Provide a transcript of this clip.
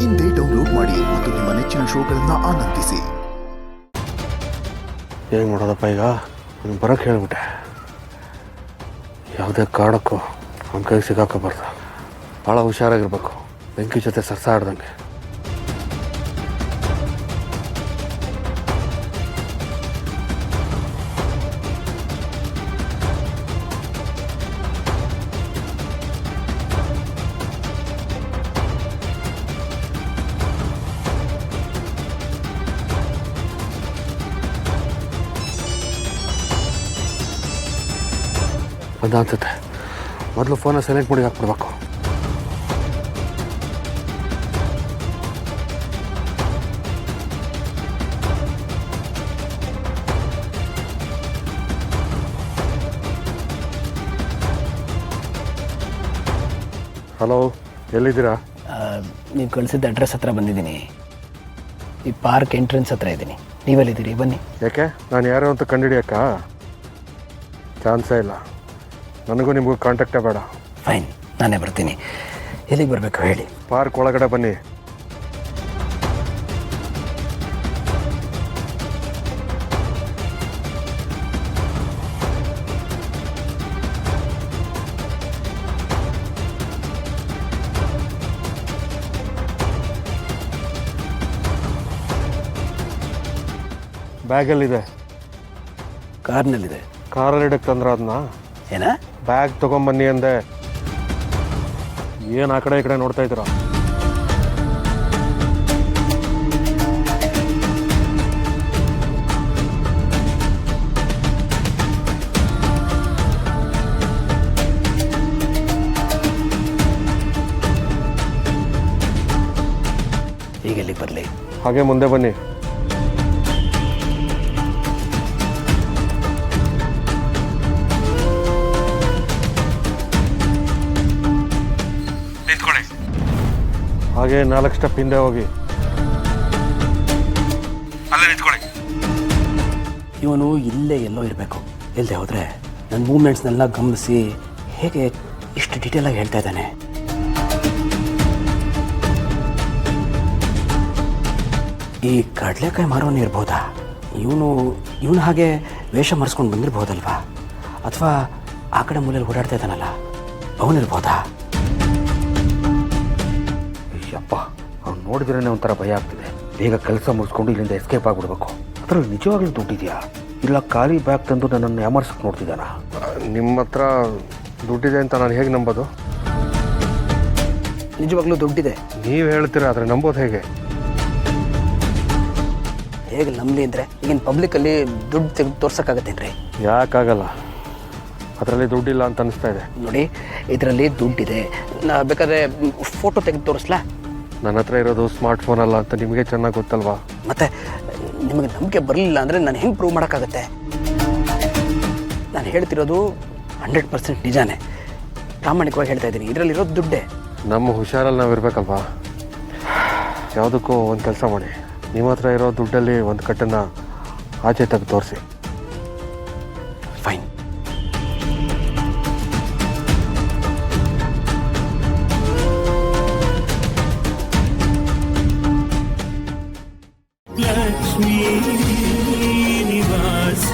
ಇಂದೇ ಡೌನ್ಲೋಡ್ ಮಾಡಿ ಮತ್ತು ನಿಮ್ಮ ನೆಚ್ಚಿನ ಶೋಗಳನ್ನು ಆನಂದಿಸಿ. ಏನು ಮಾಡೋದಪ್ಪ ಈಗ? ಅವ್ನು ಬರೋಕ್ಕೆ ಹೇಳ್ಬಿಟ್ಟೆ. ಯಾವುದೇ ಕಾರಣಕ್ಕೂ ಅವ್ನ ಕೈಗೆ ಸಿಗಾಕೋಬಾರ್ದು. ಭಾಳ ಹುಷಾರಾಗಿರ್ಬೇಕು. ಬೆಂಕಿ ಜೊತೆ ಸರ್ಸ ಆಡ್ದಂಗೆ. ಬಂದ ಅನ್ಸುತ್ತೆ. ಮೊದಲು ಫೋನ ಸೈಲೆಂಟ್ ಮಾಡಿ ಹಾಕ್ಬಿಡ್ಬೇಕು. ಹಲೋ, ಎಲ್ಲಿದ್ದೀರಾ? ನೀವು ಕಳಿಸಿದ ಅಡ್ರೆಸ್ ಹತ್ರ ಬಂದಿದ್ದೀನಿ. ಈ ಪಾರ್ಕ್ ಎಂಟ್ರೆನ್ಸ್ ಹತ್ರ ಇದ್ದೀನಿ. ನೀವೆಲ್ಲಿದ್ದೀರಿ? ಬನ್ನಿ. ಯಾಕೆ? ನಾನು ಯಾರು ಅಂತ ಕಂಡುಹಿಡಿಯಕ್ಕ ಚಾನ್ಸೇ ಇಲ್ಲ. ನನಗೂ ನಿಮಗೂ ಕಾಂಟ್ಯಾಕ್ಟೇ ಬೇಡ. ಫೈನ್, ನಾನೇ ಬರ್ತೀನಿ. ಎಲ್ಲಿಗೆ ಬರಬೇಕು ಹೇಳಿ? ಪಾರ್ಕ್ ಒಳಗಡೆ ಬನ್ನಿ. ಬ್ಯಾಗಲ್ಲಿದೆ. ಕಾರ್ನಲ್ಲಿದೆ. ಕಾರಲ್ಲಿ ಇಡಕ್ಕೆ ತಂದ್ರೆ ಅದನ್ನ ಏನ? ಬ್ಯಾಗ್ ತೊಗೊಂಬನ್ನಿ ಅಂದೆ. ಏನು ಆ ಕಡೆ ಈ ಕಡೆ ನೋಡ್ತಾ ಇದ್ದೀರಾ? ಈಗ ಎಲ್ಲಿಗೆ ಬರಲಿ? ಹಾಗೆ ಮುಂದೆ ಬನ್ನಿ. ಹಾಗೆ 4 ಸ್ಟೆಪ್ ಹಿಂದೆ ಹೋಗಿ ಅಲ್ಲೇ ನಿಂತ್ಕೊಳ್ಳಿ. ಇವನು ಇಲ್ಲೇ ಎಲ್ಲೋ ಇರಬೇಕು. ಇಲ್ಲದೆ ಹೋದರೆ ನನ್ನ ಮೂವ್ಮೆಂಟ್ಸ್ನೆಲ್ಲ ಗಮನಿಸಿ ಹೇಗೆ ಇಷ್ಟು ಡೀಟೇಲಾಗಿ ಹೇಳ್ತಾ ಇದ್ದಾನೆ. ಈ ಕಡಲೆಕಾಯಿ ಮಾರೋನು ಇರ್ಬೋದಾ? ಇವನು ಹಾಗೆ ವೇಷ ಮರೆಸ್ಕೊಂಡು ಬಂದಿರ್ಬೋದಲ್ವಾ? ಅಥವಾ ಆ ಕಡೆ ಮೂಲೆಯಲ್ಲಿ ಓಡಾಡ್ತಾ ಇದ್ದಾನಲ್ಲ, ಅವನಿರ್ಬೋದಾ? ಅಪ್ಪ, ಅವ್ನು ನೋಡಿದ್ರೇ ಒಂಥರ ಭಯ ಆಗ್ತಿದೆ. ಬೇಗ ಕೆಲಸ ಮುಗಿಸ್ಕೊಂಡು ಇಲ್ಲಿಂದ ಎಸ್ಕೇಪ್ ಆಗಿಬಿಡ್ಬೇಕು. ಅದರಲ್ಲಿ ನಿಜವಾಗ್ಲೂ ದುಡ್ಡಿದೆಯಾ ಇಲ್ಲ ಖಾಲಿ ಬ್ಯಾಗ್ ತಂದು ನನ್ನನ್ನು ಯಾಮರ್ಸಕ್ಕೆ ನೋಡ್ತಿದ್ದಾನ? ನಿಮ್ಮ ಹತ್ರ ದುಡ್ಡಿದೆ ಅಂತ ನಾನು ಹೇಗೆ ನಂಬೋದು? ನಿಜವಾಗ್ಲೂ ದುಡ್ಡಿದೆ. ನೀವು ಹೇಳ್ತೀರಾ, ಆದರೆ ನಂಬೋದು ಹೇಗೆ? ಹೇಗೆ ನಂಬಲಿ ಅಂದರೆ ಈಗಿನ ಪಬ್ಲಿಕಲ್ಲಿ ದುಡ್ಡು ತೆಗೆದು ತೋರ್ಸೋಕ್ಕಾಗತ್ತೇನ್ರಿ? ಯಾಕಾಗಲ್ಲ, ಅದರಲ್ಲಿ ದುಡ್ಡಿಲ್ಲ ಅಂತ ಅನಿಸ್ತಾ ಇದೆ. ನೋಡಿ, ಇದರಲ್ಲಿ ದುಡ್ಡಿದೆ. ಬೇಕಾದ್ರೆ ಫೋಟೋ ತೆಗೆದು ತೋರಿಸ್ಲಾ? ನನ್ನ ಹತ್ರ ಇರೋದು ಸ್ಮಾರ್ಟ್ ಫೋನ್ ಅಲ್ಲ ಅಂತ ನಿಮಗೆ ಚೆನ್ನಾಗಿ ಗೊತ್ತಲ್ವಾ? ಮತ್ತೆ ನಿಮಗೆ ನಂಬಿಕೆ ಬರಲಿಲ್ಲ ಅಂದರೆ ನಾನು ಹೆಂಗೆ ಪ್ರೂವ್ ಮಾಡೋಕ್ಕಾಗತ್ತೆ? ನಾನು ಹೇಳ್ತಿರೋದು 100% ನಿಜಾನೇ. ಪ್ರಾಮಾಣಿಕವಾಗಿ ಹೇಳ್ತಾ ಇದ್ದೀನಿ. ಇದರಲ್ಲಿರೋದು ದುಡ್ಡೇ. ನಮ್ಮ ಹುಷಾರಲ್ಲಿ ನಾವು ಇರಬೇಕಲ್ವಾ? ಯಾವುದಕ್ಕೂ ಒಂದು ಕೆಲಸ ಮಾಡಿ, ನಿಮ್ಮ ಹತ್ರ ಇರೋ ದುಡ್ಡಲ್ಲಿ ಒಂದು ಕಟ್ಟನ್ನು ಆಚೆ ತೆಗೆದು ತೋರಿಸಿ. ಫೈನ್. ಲಕ್ಷ್ಮೀ ನಿವಾಸ